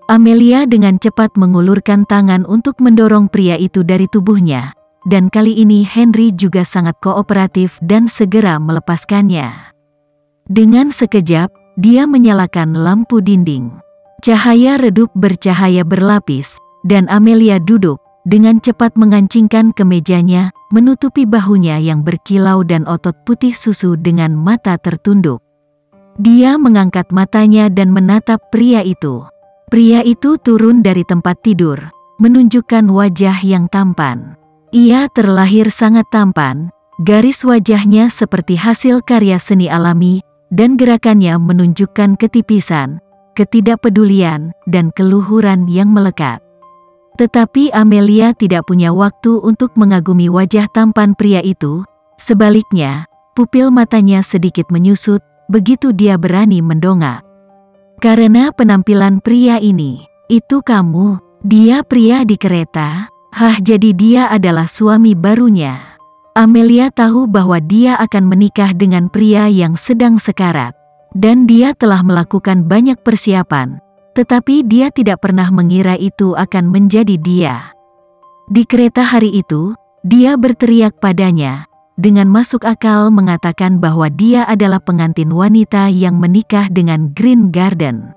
Amelia dengan cepat mengulurkan tangan untuk mendorong pria itu dari tubuhnya, dan kali ini Henry juga sangat kooperatif dan segera melepaskannya. Dengan sekejap, dia menyalakan lampu dinding. Cahaya redup bercahaya berlapis, dan Amelia duduk, dengan cepat mengancingkan kemejanya, menutupi bahunya yang berkilau dan otot putih susu dengan mata tertunduk. Dia mengangkat matanya dan menatap pria itu. Pria itu turun dari tempat tidur, menunjukkan wajah yang tampan. Ia terlahir sangat tampan, garis wajahnya seperti hasil karya seni alami, dan gerakannya menunjukkan ketipisan, ketidakpedulian, dan keluhuran yang melekat. Tetapi Amelia tidak punya waktu untuk mengagumi wajah tampan pria itu, sebaliknya, pupil matanya sedikit menyusut, begitu dia berani mendongak. Karena penampilan pria ini, itu kamu, dia pria di kereta, jadi dia adalah suami barunya. Amelia tahu bahwa dia akan menikah dengan pria yang sedang sekarat, dan dia telah melakukan banyak persiapan, tetapi dia tidak pernah mengira itu akan menjadi dia. Di kereta hari itu, dia berteriak padanya, dengan masuk akal mengatakan bahwa dia adalah pengantin wanita yang menikah dengan Green Garden.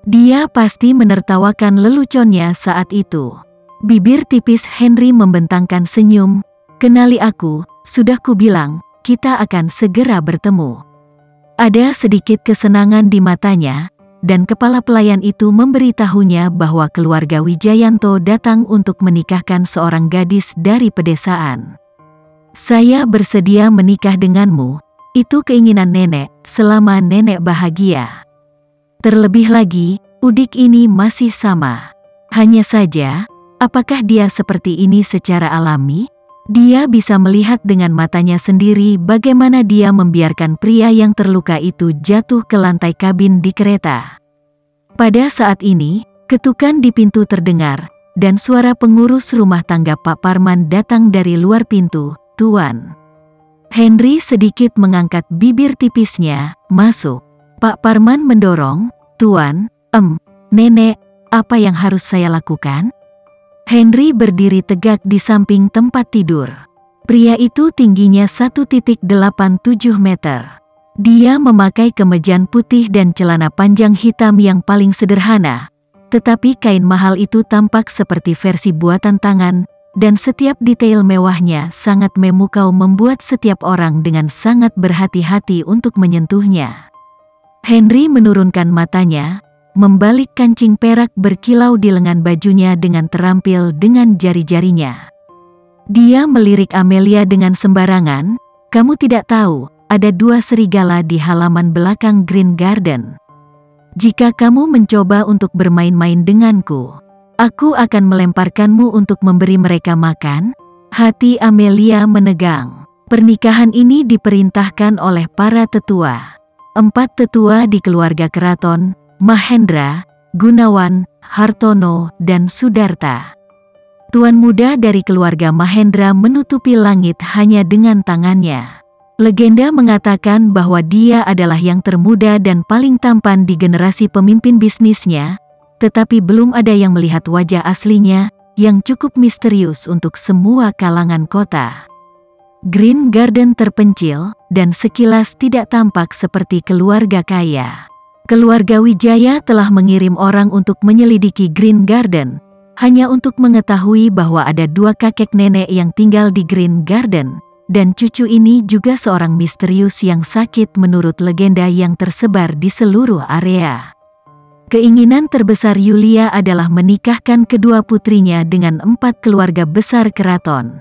Dia pasti menertawakan leluconnya saat itu. Bibir tipis Henry membentangkan senyum. Kenali aku, sudah kubilang, kita akan segera bertemu. Ada sedikit kesenangan di matanya, dan kepala pelayan itu memberitahunya bahwa keluarga Wijayanto datang untuk menikahkan seorang gadis dari pedesaan. Saya bersedia menikah denganmu, itu keinginan nenek, selama nenek bahagia. Terlebih lagi, Udik ini masih sama. Hanya saja, apakah dia seperti ini secara alami? Dia bisa melihat dengan matanya sendiri bagaimana dia membiarkan pria yang terluka itu jatuh ke lantai kabin di kereta. Pada saat ini, ketukan di pintu terdengar, dan suara pengurus rumah tangga Pak Parman datang dari luar pintu. Tuan. Henry sedikit mengangkat bibir tipisnya, masuk. Pak Parman mendorong, Tuan, nenek, apa yang harus saya lakukan? Henry berdiri tegak di samping tempat tidur. Pria itu tingginya 1,87 meter. Dia memakai kemeja putih dan celana panjang hitam yang paling sederhana, tetapi kain mahal itu tampak seperti versi buatan tangan, dan setiap detail mewahnya sangat memukau membuat setiap orang dengan sangat berhati-hati untuk menyentuhnya. Henry menurunkan matanya, membalik kancing perak berkilau di lengan bajunya dengan terampil dengan jari-jarinya. Dia melirik Amelia dengan sembarangan, kamu tidak tahu, ada 2 serigala di halaman belakang Green Garden. Jika kamu mencoba untuk bermain-main denganku, aku akan melemparkanmu untuk memberi mereka makan. Hati Amelia menegang. Pernikahan ini diperintahkan oleh para tetua. 4 tetua di keluarga keraton, Mahendra, Gunawan, Hartono, dan Sudarta. Tuan muda dari keluarga Mahendra menutupi langit hanya dengan tangannya. Legenda mengatakan bahwa dia adalah yang termuda dan paling tampan di generasi pemimpin bisnisnya, tetapi belum ada yang melihat wajah aslinya, yang cukup misterius untuk semua kalangan kota. Green Garden terpencil, dan sekilas tidak tampak seperti keluarga kaya. Keluarga Wijaya telah mengirim orang untuk menyelidiki Green Garden, hanya untuk mengetahui bahwa ada 2 kakek nenek yang tinggal di Green Garden, dan cucu ini juga seorang misterius yang sakit menurut legenda yang tersebar di seluruh area. Keinginan terbesar Yulia adalah menikahkan kedua putrinya dengan 4 keluarga besar keraton.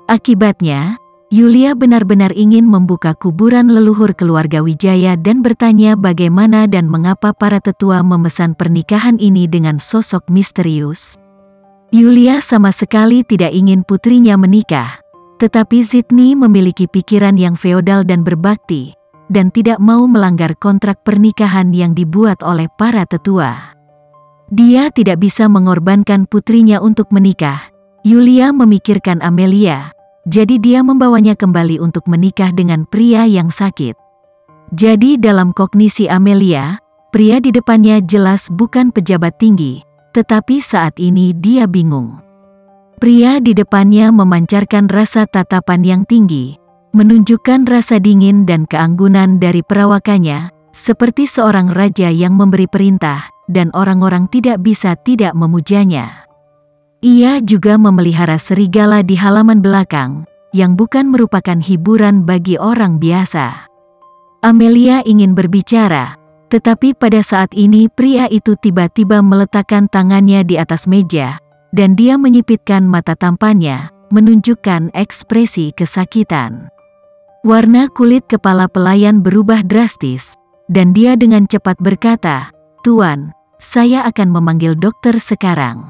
Akibatnya, Yulia benar-benar ingin membuka kuburan leluhur keluarga Wijaya dan bertanya bagaimana dan mengapa para tetua memesan pernikahan ini dengan sosok misterius. Yulia sama sekali tidak ingin putrinya menikah, tetapi Sydney memiliki pikiran yang feodal dan berbakti, dan tidak mau melanggar kontrak pernikahan yang dibuat oleh para tetua. Dia tidak bisa mengorbankan putrinya untuk menikah. Yulia memikirkan Amelia, jadi dia membawanya kembali untuk menikah dengan pria yang sakit. Jadi dalam kognisi Amelia, Pria di depannya jelas bukan pejabat tinggi, tetapi saat ini dia bingung. Pria di depannya memancarkan rasa tatapan yang tinggi, menunjukkan rasa dingin dan keanggunan dari perawakannya, seperti seorang raja yang memberi perintah, dan orang-orang tidak bisa tidak memujanya. Ia juga memelihara serigala di halaman belakang, yang bukan merupakan hiburan bagi orang biasa. Amelia ingin berbicara, tetapi pada saat ini pria itu tiba-tiba meletakkan tangannya di atas meja, dan dia menyipitkan mata tampannya, menunjukkan ekspresi kesakitan. Warna kulit kepala pelayan berubah drastis, dan dia dengan cepat berkata, "Tuan, saya akan memanggil dokter sekarang."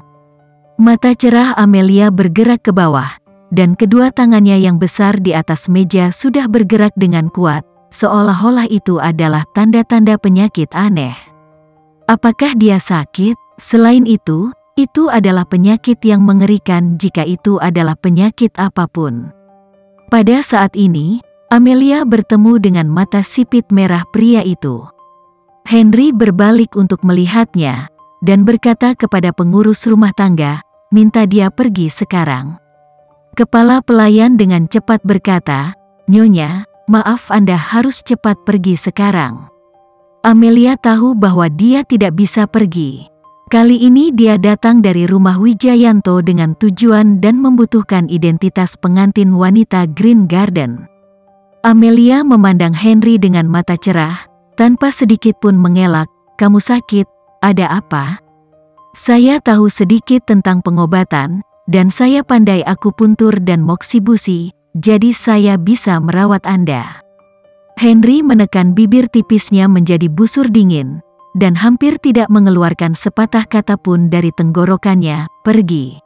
Mata cerah Amelia bergerak ke bawah, dan kedua tangannya yang besar di atas meja sudah bergerak dengan kuat, seolah-olah itu adalah tanda-tanda penyakit aneh. Apakah dia sakit? Selain itu adalah penyakit yang mengerikan jika itu adalah penyakit apapun. Pada saat ini, Amelia bertemu dengan mata sipit merah pria itu. Henry berbalik untuk melihatnya, dan berkata kepada pengurus rumah tangga, minta dia pergi sekarang. Kepala pelayan dengan cepat berkata, "Nyonya, maaf Anda harus cepat pergi sekarang." Amelia tahu bahwa dia tidak bisa pergi. Kali ini dia datang dari rumah Wijayanto dengan tujuan dan membutuhkan identitas pengantin wanita Green Garden. Amelia memandang Henry dengan mata cerah, tanpa sedikit pun mengelak. "Kamu sakit? Ada apa?" "Saya tahu sedikit tentang pengobatan, dan saya pandai akupuntur dan moksibusi, jadi saya bisa merawat Anda." Henry menekan bibir tipisnya menjadi busur dingin, dan hampir tidak mengeluarkan sepatah kata pun dari tenggorokannya. "Pergi."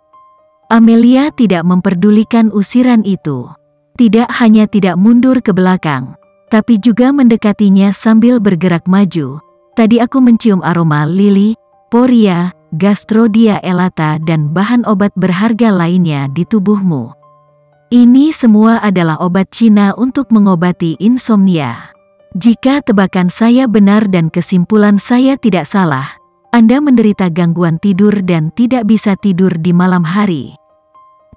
Amelia tidak memperdulikan usiran itu. Tidak hanya tidak mundur ke belakang, tapi juga mendekatinya sambil bergerak maju. "Tadi aku mencium aroma lili, poria, gastrodia elata dan bahan obat berharga lainnya di tubuhmu. Ini semua adalah obat Cina untuk mengobati insomnia. Jika tebakan saya benar dan kesimpulan saya tidak salah, Anda menderita gangguan tidur dan tidak bisa tidur di malam hari."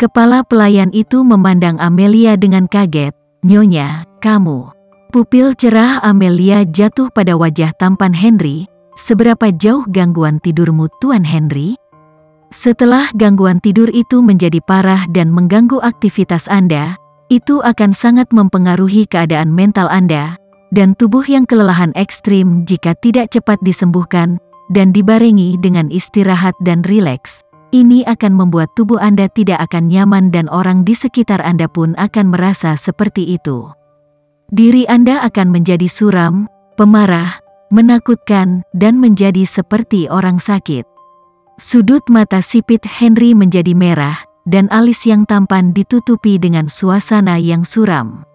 Kepala pelayan itu memandang Amelia dengan kaget. "Nyonya, kamu..." Pupil cerah Amelia jatuh pada wajah tampan Henry. "Seberapa jauh gangguan tidurmu, Tuan Henry? Setelah gangguan tidur itu menjadi parah dan mengganggu aktivitas Anda, itu akan sangat mempengaruhi keadaan mental Anda, dan tubuh yang kelelahan ekstrim jika tidak cepat disembuhkan, dan dibarengi dengan istirahat dan rileks. Ini akan membuat tubuh Anda tidak akan nyaman dan orang di sekitar Anda pun akan merasa seperti itu. Diri Anda akan menjadi suram, pemarah, menakutkan, dan menjadi seperti orang sakit." Sudut mata sipit Henry menjadi merah, dan alis yang tampan ditutupi dengan suasana yang suram.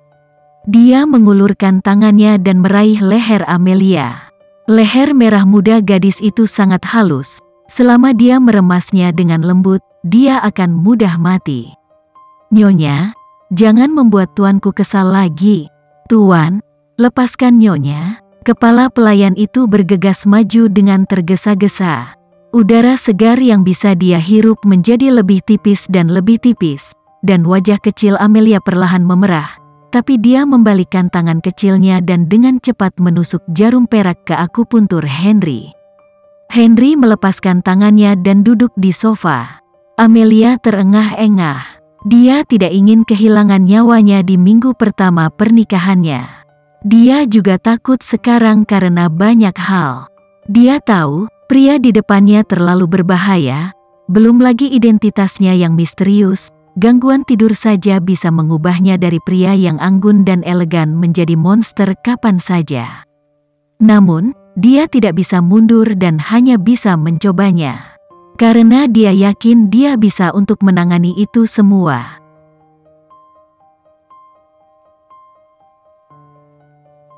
Dia mengulurkan tangannya dan meraih leher Amelia. Leher merah muda gadis itu sangat halus. Selama dia meremasnya dengan lembut, dia akan mudah mati. "Nyonya, jangan membuat tuanku kesal lagi." "Tuan, lepaskan Nyonya." Kepala pelayan itu bergegas maju dengan tergesa-gesa. Udara segar yang bisa dia hirup menjadi lebih tipis, dan wajah kecil Amelia perlahan memerah, tapi dia membalikkan tangan kecilnya dan dengan cepat menusuk jarum perak ke akupuntur Henry. Henry melepaskan tangannya dan duduk di sofa. Amelia terengah-engah. Dia tidak ingin kehilangan nyawanya di minggu pertama pernikahannya. Dia juga takut sekarang karena banyak hal. Dia tahu pria di depannya terlalu berbahaya, belum lagi identitasnya yang misterius. Gangguan tidur saja bisa mengubahnya dari pria yang anggun dan elegan menjadi monster kapan saja. Namun, dia tidak bisa mundur dan hanya bisa mencobanya. Karena dia yakin dia bisa untuk menangani itu semua.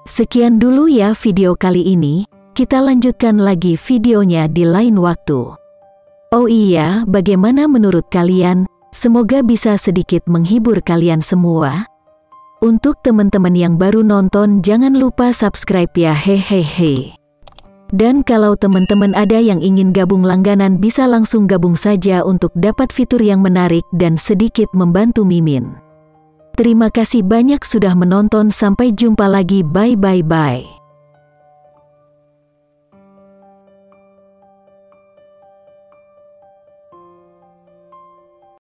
Sekian dulu ya video kali ini, kita lanjutkan lagi videonya di lain waktu. Oh iya, bagaimana menurut kalian? Semoga bisa sedikit menghibur kalian semua. Untuk teman-teman yang baru nonton, jangan lupa subscribe ya, hehehe. Dan kalau teman-teman ada yang ingin gabung langganan bisa langsung gabung saja untuk dapat fitur yang menarik dan sedikit membantu Mimin. Terima kasih banyak sudah menonton, sampai jumpa lagi, bye.